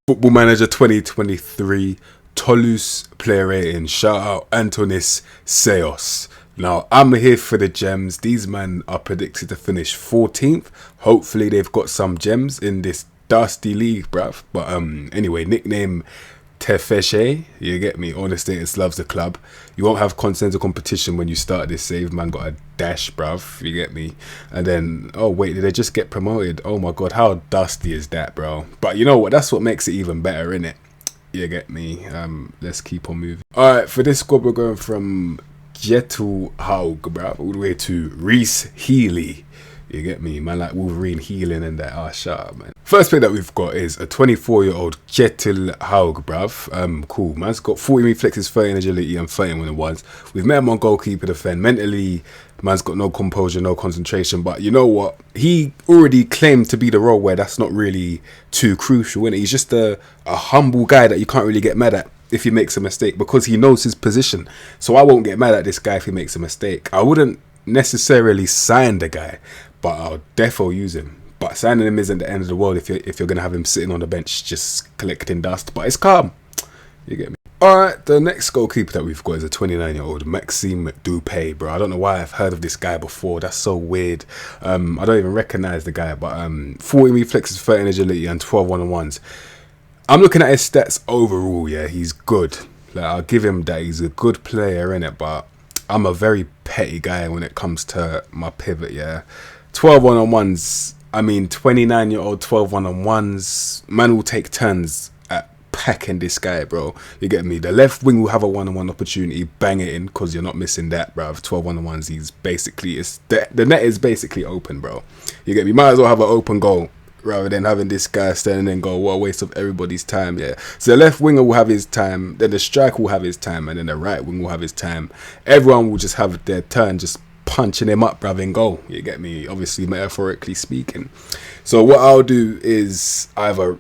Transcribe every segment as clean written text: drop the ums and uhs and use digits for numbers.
Football Manager 2023 Toulouse player rating. Shout out Antonis Seos. Now, I'm here for the gems. These men are predicted to finish 14th. Hopefully, they've got some gems in this dusty league, bruv. But anyway, nickname Tefeshe. You get me? Honest Status loves the club. You won't have consensus competition when you start this save. Man got a dash, bruv. You get me? And then, oh wait, did they just get promoted? Oh my god, how dusty is that, bro? But you know what? That's what makes it even better, innit? You get me? Let's keep on moving. Alright, for this squad, we're going from Jetu Haug, bruv, all the way to Reese Healy. You get me? Man, like Wolverine healing and that. Ah, shut up, man. First player that we've got is a 24-year-old Jetil Haug, bruv. Cool. Man's got 40 reflexes, 30 in agility, and 30 when it was. We've met him on goalkeeper defend. Mentally, man's got no composure, no concentration. But you know what? He already claimed to be the role where that's not really too crucial, innit? He's just a humble guy that you can't really get mad at if he makes a mistake, because he knows his position. So I won't get mad at this guy if he makes a mistake. I wouldn't necessarily sign the guy, but I'll defo use him. But signing him isn't the end of the world if you're gonna have him sitting on the bench just collecting dust. But it's calm. You get me? Alright, the next goalkeeper that we've got is a 29-year-old Maxime Dupé, bro. I don't know why I've heard of this guy before. That's so weird. I don't even recognize the guy. But 40 reflexes, 30 in agility, and 12 one-on-ones. I'm looking at his stats overall. Yeah, he's good. Like, I'll give him that. He's a good player, innit? But I'm a very petty guy when it comes to my pivot. Yeah, 12 one-on-ones. I mean, 29-year-old 12 one-on-ones. Man will take turns at packing this guy, bro. You get me? The left wing will have a one-on-one opportunity, bang it in, because you're not missing that, bro. 12 one-on-ones. He's basically, the net is basically open, bro. You get me? Might as well have an open goal rather than having this guy standing and go, what a waste of everybody's time. Yeah, so the left winger will have his time, then the striker will have his time, and then the right wing will have his time. Everyone will just have their turn, just punching him up, bruv, in goal. You get me? Obviously, metaphorically speaking. So what I'll do is either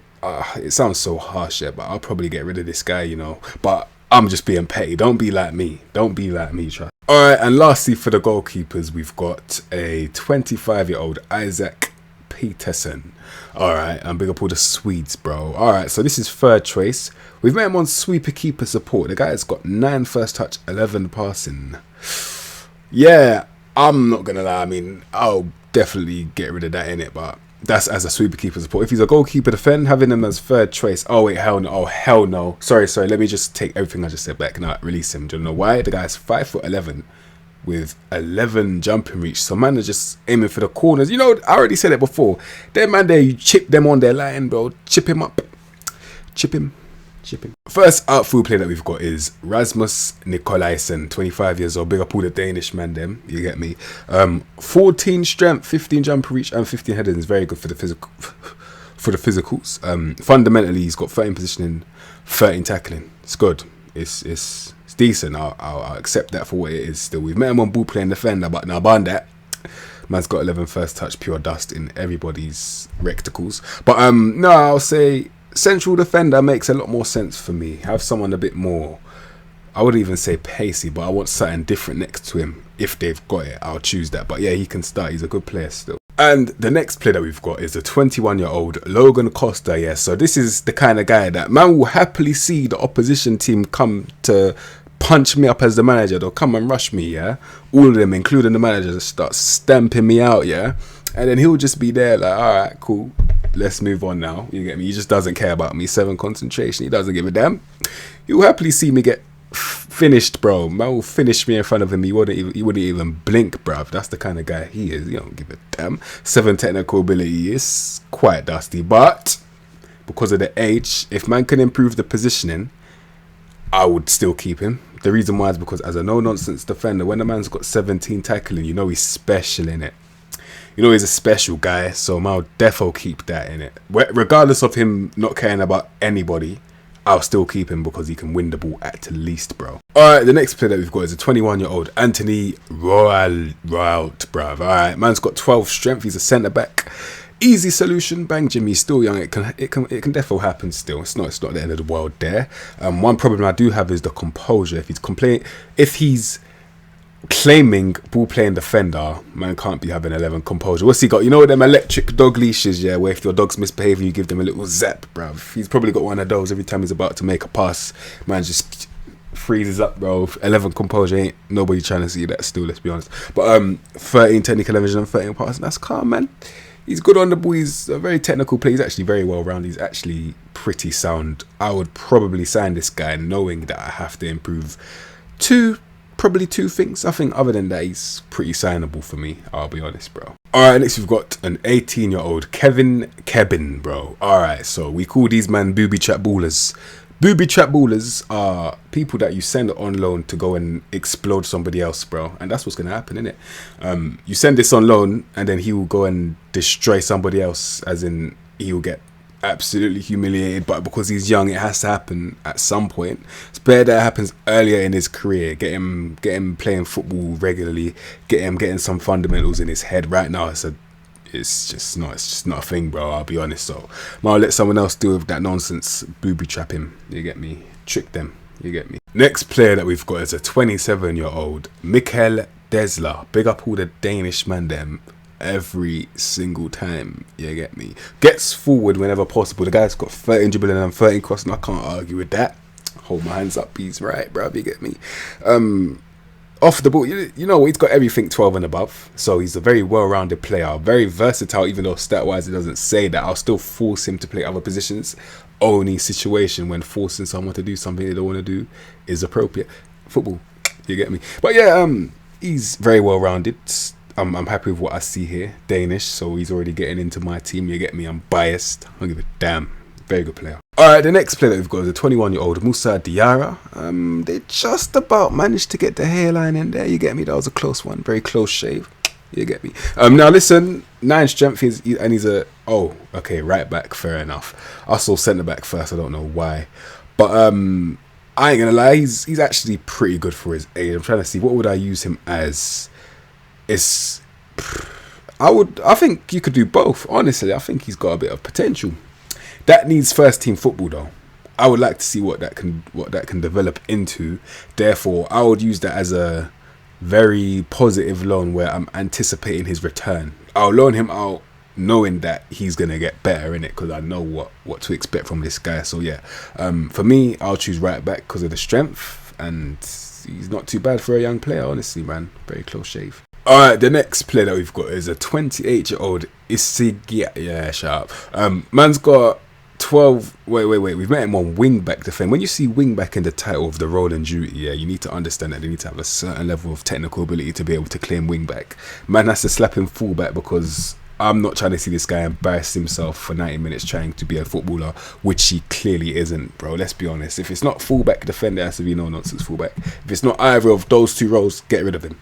it sounds so harsh, yeah, but I'll probably get rid of this guy, you know. But I'm just being petty. Don't be like me. Don't be like me, trust. Alright, and lastly for the goalkeepers, we've got a 25-year-old Isaac Peterson. Alright, and big up all the Swedes, bro. Alright, so this is third choice. We've met him on sweeper keeper support. The guy's got 9 first touch, 11 passing. Yeah, I'm not gonna lie. I mean, I'll definitely get rid of that in it, but that's as a sweeper keeper support. If he's a goalkeeper defend, having him as third choice. Oh wait, hell no. Oh hell no. Sorry. Let me just take everything I just said back. Now release him. Do you know why? The guy's 5'11" with 11 jumping reach. So man are just aiming for the corners. You know, I already said it before. Them man there, you chip them on their line, bro. Chip him up. Chip him. First outfield player that we've got is Rasmus Nikolaisen, 25 years old. Big up all the Danish man, them. You get me? 14 strength, 15 jump reach, and 15 heading is very good for the physical. For the physicals. Fundamentally, he's got 13 positioning, 13 tackling. It's good. It's decent. I'll accept that for what it is. Still, we've met him on ball playing defender, but now beyond that, man's got 11 first touch, pure dust in everybody's rectacles. But no, I'll say central defender makes a lot more sense for me. Have someone a bit more, I wouldn't even say pacey, but I want something different next to him. If they've got it, I'll choose that. But yeah, he can start. He's a good player still. And the next player that we've got is a 21-year-old Logan Costa. Yeah, so this is the kind of guy that man will happily see the opposition team come to punch me up as the manager. They'll come and rush me, yeah. All of them, including the manager, start stamping me out, yeah. And then he'll just be there like, all right, cool. Let's move on now. You get me? He just doesn't care about me. 7 concentration. He doesn't give a damn. He'll happily see me get finished, bro. Man will finish me in front of him. He wouldn't even blink, bruv. That's the kind of guy he is. He don't give a damn. 7 technical ability is quite dusty, but because of the age, if man can improve the positioning, I would still keep him. The reason why is because as a no-nonsense defender, when a man's got 17 tackling, you know he's special in it. You know he's a special guy, so I'll defo keep that in it. Regardless of him not caring about anybody, I'll still keep him because he can win the ball at least, bro. Alright, the next player that we've got is a 21-year-old Anthony Royalt, bruv. Alright, man's got 12 strength. He's a centre-back. Easy solution, bang Jimmy, still young. It can defo happen still. It's not the end of the world there. One problem I do have is the composure. If he's claiming ball playing defender, man can't be having 11 composure. What's he got? You know them electric dog leashes, yeah, where if your dog's misbehaving, you give them a little zap, bruv. He's probably got one of those every time he's about to make a pass. Man just freezes up, bro. 11 composure, ain't nobody trying to see that still, let's be honest. But 13 technical vision and 13 passing, that's calm, man. He's good on the ball. He's a very technical player. He's actually very well rounded. He's actually pretty sound. I would probably sign this guy knowing that I have to improve probably two things. I think other than that, he's pretty signable for me. I'll be honest, bro. Alright, next we've got an 18-year-old Kevin, bro. Alright, so we call these man booby trap ballers. Booby trap ballers are people that you send on loan to go and explode somebody else, bro. And that's what's going to happen, innit? You send this on loan and then he will go and destroy somebody else, as in he will get absolutely humiliated. But because he's young, it has to happen at some point. It's better that it happens earlier in his career. Get him playing football regularly. Get him getting some fundamentals in his head. Right now, it's just not a thing, bro. I'll be honest. So I'll let someone else deal with that nonsense. Booby trap him. You get me? Trick them. You get me? Next player that we've got is a 27-year-old Mikkel Desler. Big up all the Danish man them every single time. You get me? Gets forward whenever possible. The guy's got 13 dribbling and 13 crossing. I can't argue with that. Hold my hands up. He's right, bro. You get me? Off the ball, you know, he's got everything 12 and above. So he's a very well-rounded player, very versatile, even though stat-wise it doesn't say that. I'll still force him to play other positions. Only situation when forcing someone to do something they don't want to do is appropriate. Football, you get me? But yeah, he's very well-rounded. I'm happy with what I see here. Danish, so he's already getting into my team. You get me? I'm biased. I don't give a damn. Very good player. Alright, the next player that we've got is a 21-year-old Moussa Diarra. They just about managed to get the hairline in there. You get me? That was a close one. Very close shave. You get me? Now listen, 9 strength and he's a... Oh, okay, right back. Fair enough. I saw centre back first. I don't know why. But I ain't gonna lie. He's actually pretty good for his age. I'm trying to see, what would I use him as? I think you could do both. Honestly, I think he's got a bit of potential. That needs first team football though. I would like to see what that can develop into. Therefore, I would use that as a very positive loan where I'm anticipating his return. I'll loan him out knowing that he's gonna get better in it, because I know what to expect from this guy. So yeah, for me, I'll choose right back because of the strength, and he's not too bad for a young player, honestly, man. Very close shave. Alright, the next player that we've got is a 28-year-old Isigia. Yeah, shut up. Man's got 12. Wait. We've met him on wing back defend. When you see wing back in the title of the role and duty, yeah, you need to understand that they need to have a certain level of technical ability to be able to claim wing back. Man has to slap him full back, because I'm not trying to see this guy embarrass himself for 90 minutes trying to be a footballer, which he clearly isn't, bro. Let's be honest. If it's not fullback defender, it has to be no nonsense fullback. If it's not either of those two roles, get rid of him.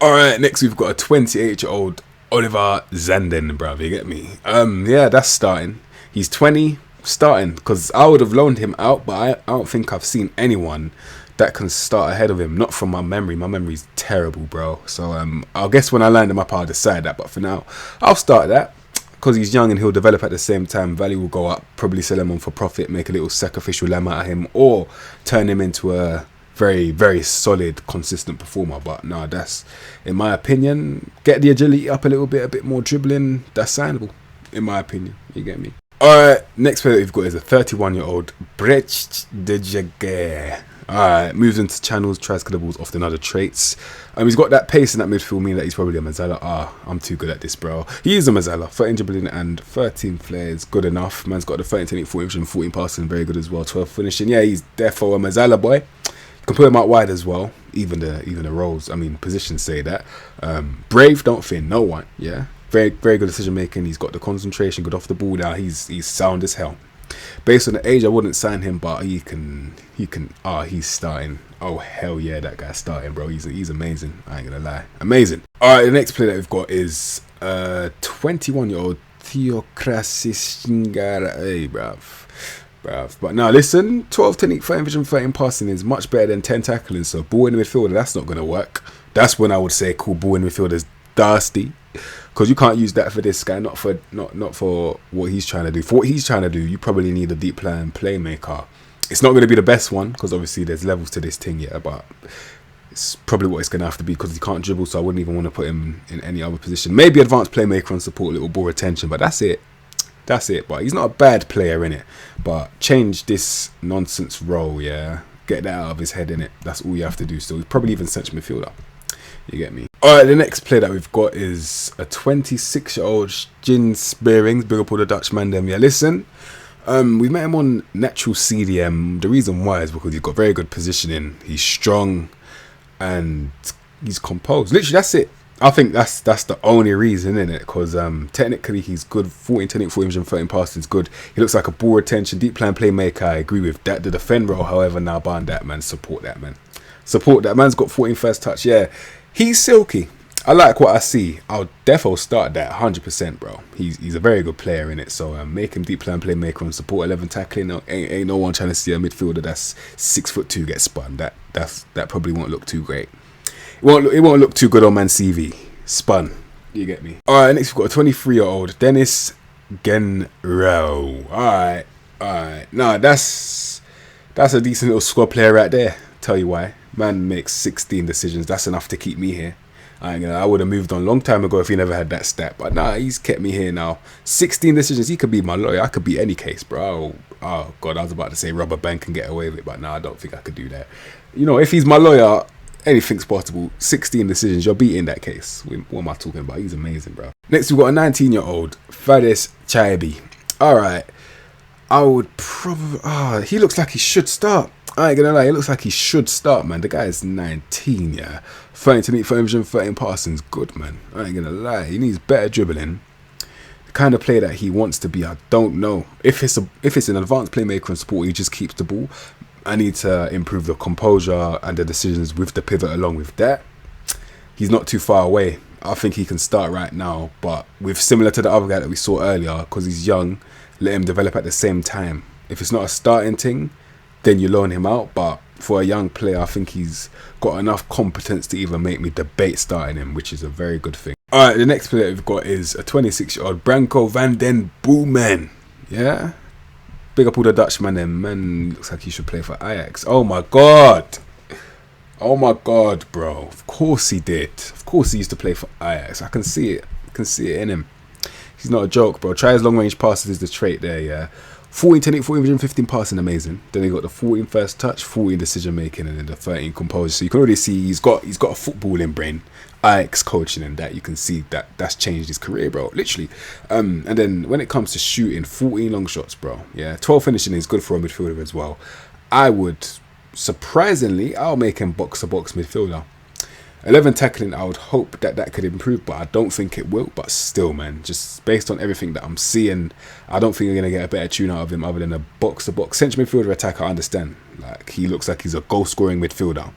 Alright, next we've got a 28-year-old Oliver Zanden, bruv, you get me? Yeah, that's starting. He's 20, starting, because I would have loaned him out, but I don't think I've seen anyone that can start ahead of him. Not from my memory. My memory's terrible, bro. So I guess when I line him up, I'll decide that. But for now, I'll start that, because he's young and he'll develop at the same time. Value will go up. Probably sell him on for profit, make a little sacrificial lamb out of him, or turn him into a very, very solid, consistent performer. But no, that's, in my opinion, get the agility up a little bit, a bit more dribbling. That's signable, in my opinion. You get me? Alright, next player that we've got is a 31-year-old Brecht de Jaguar. Alright, moves into channels, tries to the balls, often other traits. He's got that pace in that midfield, meaning that he's probably a Mazzella. I'm too good at this, bro. He is a Mazzella. 13 dribbling and 13 flares, good enough. Man's got the 13 technique, 14 vision, 14 passing, very good as well. 12 finishing. Yeah, he's therefore a Mazzella boy. You can put him out wide as well. Even the roles, positions say that. Brave, don't fear no one. Yeah, very, very good decision making. He's got the concentration, good off the ball now. He's sound as hell. Based on the age, I wouldn't sign him, but he can. He's starting. Oh hell yeah, that guy's starting, bro. He's amazing. I ain't gonna lie, amazing. All right, the next player that we've got is 21-year-old Theokrasis Shingara. Hey, bruv. But now listen, 12 technique, 13 vision, 13 passing is much better than 10 tackling. So ball in the midfielder, that's not gonna work. That's when I would say cool, ball in the midfielder is dusty, because you can't use that for this guy. Not for what he's trying to do. For what he's trying to do, you probably need a deep plan playmaker. It's not going to be the best one because obviously there's levels to this thing, yeah, but it's probably what it's going to have to be because he can't dribble, so I wouldn't even want to put him in any other position. Maybe advanced playmaker and support, little ball retention, but that's it. That's it. But he's not a bad player in it. But change this nonsense role, yeah. Get that out of his head, in it. That's all you have to do. Still, he's probably even central midfielder. You get me? All right, the next player that we've got is a 26-year-old Jin Spearings, big up all the Dutchman them. Yeah, listen. We met him on natural CDM. The reason why is because he's got very good positioning. He's strong and he's composed. Literally, that's it. I think that's the only reason, isn't it? Because technically he's good. 14 technique, 13 passing is good. He looks like a ball retention, deep plan playmaker. I agree with that. The defend role, however, now ban that man. Support that man. Support that man's got 14 first touch. Yeah, he's silky. I like what I see. I'll defo start that 100%, bro. He's a very good player in it. So make him deep plan playmaker and support 11 tackling. Ain't no one trying to see a midfielder that's 6'2" get spun. That probably won't look too great. It won't look too good on Man CV. Spun. You get me? All right. Next we've got a 23-year-old Dennis Genro. All right. Nah, that's a decent little squad player right there. Tell you why. Man makes 16 decisions. That's enough to keep me here. I would have moved on a long time ago if he never had that stat. But nah, he's kept me here now. 16 decisions. He could be my lawyer. I could be any case, bro. Oh, God. I was about to say rubber bank and get away with it. But nah, I don't think I could do that. You know, if he's my lawyer, anything's possible. 16 decisions. You're beating that case. What am I talking about? He's amazing, bro. Next, we've got a 19-year-old Fades Chaibi. All right. I would probably... he looks like he should start. I ain't gonna lie, it looks like he should start, man. The guy is 19, yeah. 13 to meet 13 passing is good, man. I ain't gonna lie. He needs better dribbling. The kind of player that he wants to be, I don't know. If it's an advanced playmaker and support, he just keeps the ball. I need to improve the composure and the decisions with the pivot along with that. He's not too far away. I think he can start right now, but with similar to the other guy that we saw earlier, because he's young, let him develop at the same time. If it's not a starting thing, then you loan him out. But for a young player, I think he's got enough competence to even make me debate starting him, which is a very good thing. All right, the next player we've got is a 26-year-old Branko van den Boomen. Yeah? Big up all the Dutchman then. Man, looks like he should play for Ajax. Oh my God. Oh my God, bro. Of course he did. Of course he used to play for Ajax. I can see it. I can see it in him. He's not a joke, bro. Try his long range passes is the trait there, yeah. 14 technique, 14 15 passing, amazing. Then he got the 14 first touch, 14 decision making, and then the 13 composure. So you can already see he's got a footballing brain. Ajax coaching and that, you can see that's changed his career, bro. Literally. And then when it comes to shooting, 14 long shots, bro. Yeah, 12 finishing is good for a midfielder as well. Surprisingly, I'll make him box-to-box midfielder. 11 tackling, I would hope that could improve, but I don't think it will. But still, man, just based on everything that I'm seeing, I don't think you're going to get a better tune out of him other than a box-to-box. Central midfielder attacker, I understand. Like, he looks like he's a goal-scoring midfielder.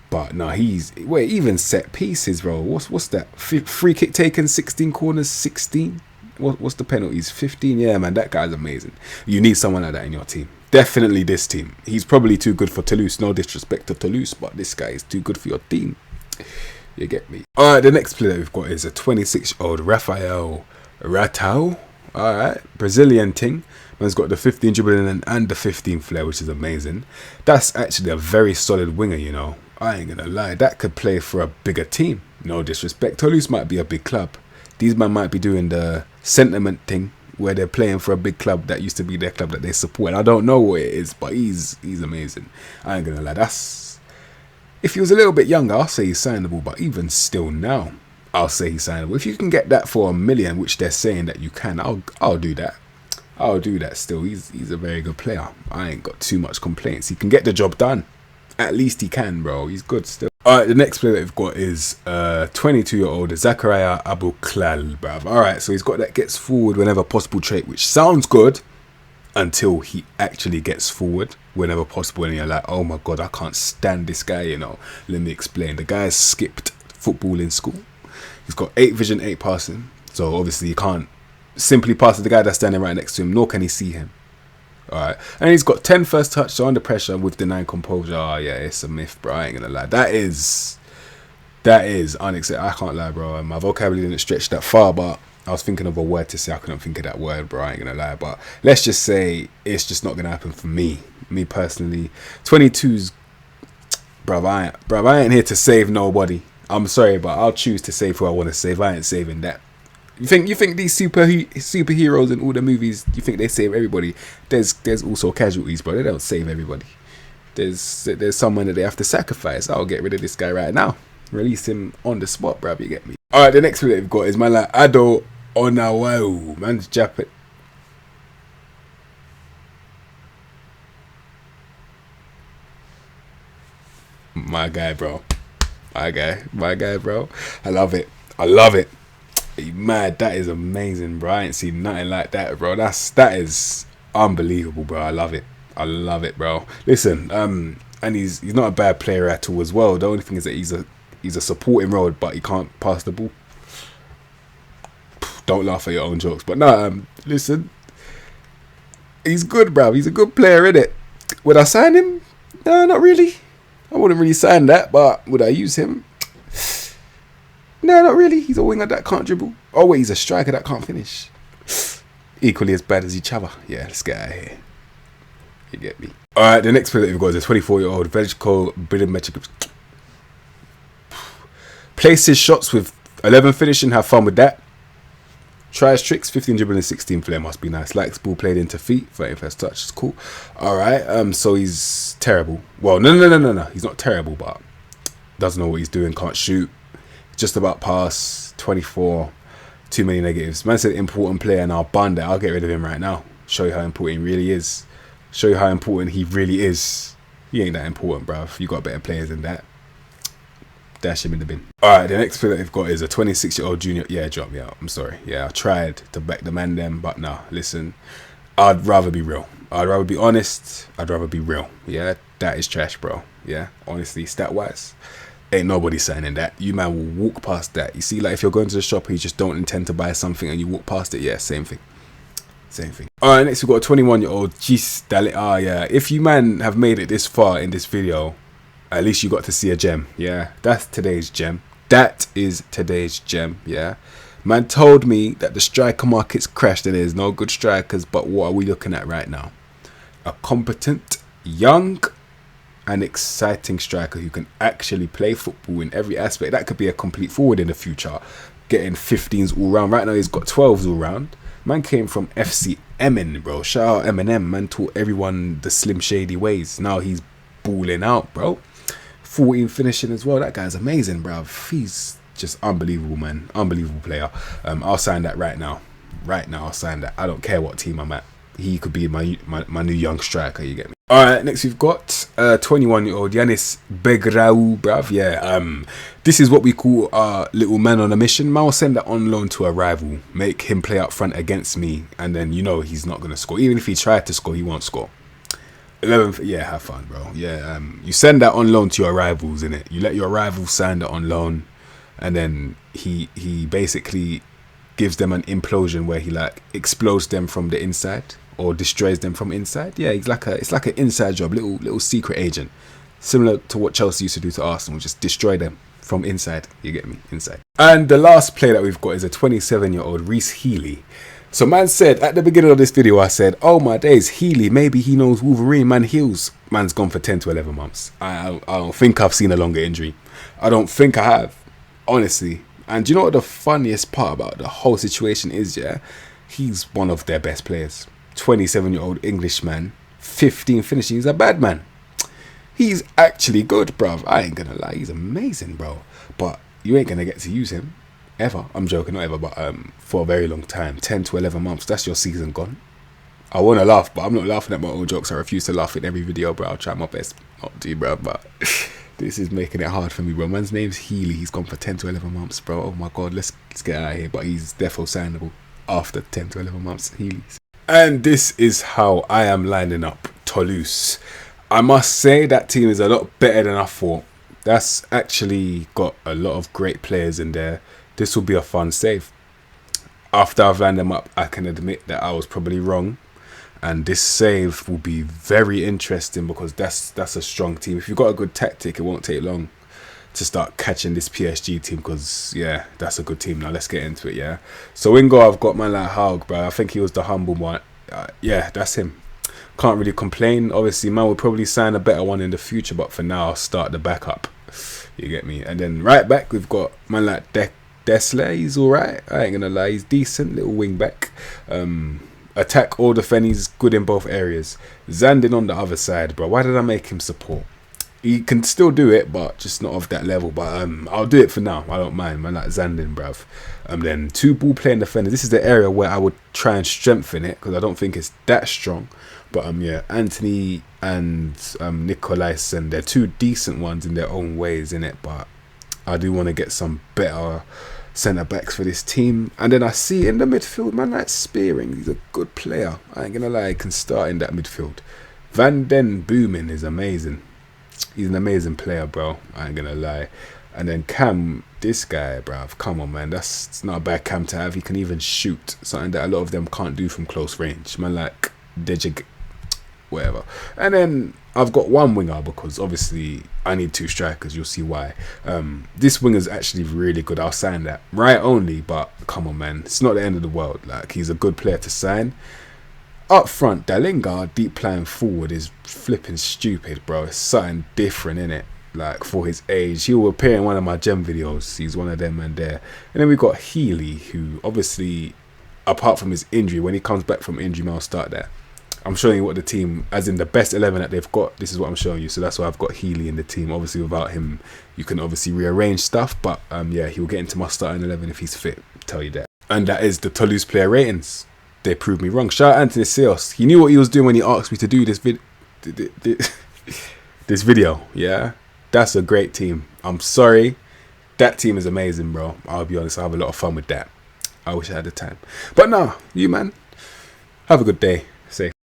But no, even set pieces, bro. What's that? Free kick taken, 16 corners, 16? What's the penalties? 15? Yeah, man, that guy's amazing. You need someone like that in your team. Definitely this team. He's probably too good for Toulouse. No disrespect to Toulouse, but this guy is too good for your team. You get me? Alright, the next player that we've got is a 26-year-old Rafael Ratao. Alright, Brazilian thing. Man's got the 15 dribbling and the 15 flair, which is amazing. That's actually a very solid winger, you know. I ain't gonna lie. That could play for a bigger team. No disrespect. Toulouse might be a big club. These men might be doing the sentiment thing where they're playing for a big club that used to be their club that they support. I don't know what it is, but he's amazing. I ain't gonna lie. If he was a little bit younger, I'll say he's signable, but even still now, I'll say he's signable. If you can get that for $1 million, which they're saying that you can, I'll do that. I'll do that still. He's a very good player. I ain't got too much complaints. He can get the job done. At least he can, bro. He's good still. Alright, the next player that we've got is 22-year-old Zakaria Abuklal, bruv. Alright, so he's got that gets forward whenever possible trait, which sounds good until he actually gets forward whenever possible. And you're like, oh my God, I can't stand this guy, you know. Let me explain. The guy skipped football in school. He's got 8 vision, 8 passing. So obviously you can't simply pass to the guy that's standing right next to him, nor can he see him. Alright, and he's got 10 first touch, so under pressure with the 9 composure. Oh yeah, it's a myth, bro. I ain't gonna lie. That is unacceptable. I can't lie, bro. My vocabulary didn't stretch that far, but I was thinking of a word to say. I couldn't think of that word, bro. I ain't gonna lie. But let's just say it's just not gonna happen for me. Me personally. 22's, bruv, I ain't here to save nobody. I'm sorry, but I'll choose to save who I want to save. I ain't saving that. You think these superheroes in all the movies, you think they save everybody? There's also casualties, bro. They don't save everybody. There's someone that they have to sacrifice. I'll get rid of this guy right now. Release him on the spot, bruv. You get me? All right, the next one that we've got is man like Ado Onawau. Man's Japan. My guy, bro. My guy, bro. I love it. Hey, mad, that is amazing, bro. I ain't seen nothing like that, bro. That is unbelievable, bro. I love it, bro. Listen, and he's not a bad player at all as well. The only thing is that he's a supporting role, but he can't pass the ball. Don't laugh at your own jokes, but no, listen, he's good, bro. He's a good player, innit? Would I sign him? No, not really. I wouldn't really sign that, but would I use him? No, not really. He's a winger that can't dribble. Oh wait, he's a striker that can't finish. Equally as bad as each other. Yeah, let's get out of here. You get me? Alright, the next player that we've got is a 24-year-old Veljko Bidimetric. Places shots with 11 finishing, have fun with that. Tries tricks, 15 dribbling, 16 flair, must be nice. Likes ball played into feet, 30 first touch, it's cool. Alright, so he's terrible. Well, no. He's not terrible, but doesn't know what he's doing, can't shoot. Just about pass, 24, too many negatives. Man said important player, and I'll ban that. I'll get rid of him right now. Show you how important he really is. Show you how important he really is. He ain't that important, bruv. You got better players than that. Dash him in the bin. Alright, the next player that we've got is a 26-year-old junior. Yeah, drop me out. I'm sorry. Yeah, I tried to back the man them, but no, listen. I'd rather be real. I'd rather be honest. I'd rather be real. Yeah, that is trash, bro. Yeah, honestly, stat-wise, ain't nobody signing that. You man will walk past that. You see, like if you're going to the shop and you just don't intend to buy something and you walk past it, yeah, same thing. Alright, next we've got a 21-year-old Gis Dalit. Yeah, if you man have made it this far in this video, at least you got to see a gem. Yeah, that's today's gem. That is today's gem. Yeah, man told me that the striker market's crashed and there's no good strikers, but what are we looking at right now? A competent, young and exciting striker who can actually play football in every aspect. That could be a complete forward in the future, getting 15s all round. Right now he's got 12s all round. Man came from FC Emmen, bro. Shout out Eminem. Man taught everyone the Slim Shady ways. Now he's balling out, bro. 14 finishing as well. That guy's amazing, bro. He's just unbelievable, man. Unbelievable player. I'll sign that right now. I'll sign that. I don't care what team I'm at. He could be my new young striker. You get me? All right. Next we've got 21-year-old Yanis Begrau, bruv. Yeah. This is what we call our little man on a mission. Man will send that on loan to a rival, make him play up front against me, and then you know he's not gonna score. Even if he tried to score, he won't score. 11th, yeah, have fun, bro. Yeah, you send that on loan to your rivals, innit? You let your rivals sign that on loan, and then he basically gives them an implosion where he like explodes them from the inside or destroys them from inside. Yeah, it's like an inside job, little secret agent, similar to what Chelsea used to do to Arsenal, just destroy them from inside. You get me? Inside. And the last player that we've got is a 27-year-old Reece Healy. So man said at the beginning of this video, I said, oh my days, Healy, maybe he knows Wolverine. Man heals. Man's gone for 10 to 11 months. I don't think I've seen a longer injury. I don't think I have, honestly. And you know what the funniest part about the whole situation is, yeah? He's one of their best players. 27-year-old Englishman, 15 finishing. He's a bad man. He's actually good, bruv. I ain't gonna lie. He's amazing, bro. But you ain't gonna get to use him. Ever. I'm joking, not ever, but for a very long time. 10 to 11 months, that's your season gone. I want to laugh, but I'm not laughing at my own jokes. I refuse to laugh in every video, bro. I'll try my best not to, bro, but this is making it hard for me, bro. Man's name's Healy. He's gone for 10 to 11 months, bro. Oh my god, let's get out of here. But he's definitely signable after 10 to 11 months. Healy's. And this is how I am lining up Toulouse. I must say that team is a lot better than I thought. That's actually got a lot of great players in there. This will be a fun save. After I've lined them up, I can admit that I was probably wrong. And this save will be very interesting because that's a strong team. If you've got a good tactic, it won't take long to start catching this PSG team, because yeah, that's a good team. Now let's get into it. Yeah, so in goal I've got man like Haug, bro. I think he was the humble one. Yeah, that's him. Can't really complain. Obviously man will probably sign a better one in the future, but for now I'll start the backup. You get me? And then right back we've got man like Dessler. He's alright, I ain't gonna lie, he's decent little wing back. Attack or defend, he's good in both areas. Zandin on the other side, bro. Why did I make him support? He can still do it, but just not of that level. But I'll do it for now. I don't mind, man. Like Zandin, bruv. Then 2 ball playing defenders. This is the area where I would try and strengthen it, because I don't think it's that strong. But yeah, Anthony and Nicolaisen, they're 2 decent ones in their own ways, innit? But I do want to get some better centre backs for this team. And then I see in the midfield, man, like Spearing. He's a good player. I ain't gonna lie, he can start in that midfield. Van Den Boomen is amazing. He's an amazing player, bro. I ain't gonna lie. And then Cam, this guy, bruv, come on, man. It's not a bad Cam to have. He can even shoot, something that a lot of them can't do from close range. Man, like Dejig, whatever. And then I've got 1 winger, because obviously I need 2 strikers. You'll see why. This winger's actually really good. I'll sign that. Right only, but come on, man. It's not the end of the world. Like, he's a good player to sign. Up front, Dalinga deep playing forward is flipping stupid, bro. It's something different, innit? Like, for his age. He will appear in one of my gem videos. He's one of them and there. And then we got Healy, who obviously, apart from his injury, when he comes back from injury, I'll start there. I'm showing you what the team, as in the best 11 that they've got, this is what I'm showing you. So that's why I've got Healy in the team. Obviously, without him, you can obviously rearrange stuff. But yeah, he'll get into my starting 11 if he's fit. Tell you that. And that is the Toulouse player ratings. They proved me wrong. Shout out Anthony Seos. He knew what he was doing when he asked me to do this video. Yeah, that's a great team. I'm sorry, that team is amazing, bro. I'll be honest, I have a lot of fun with that. I wish I had the time, but no, you man, have a good day. Safe.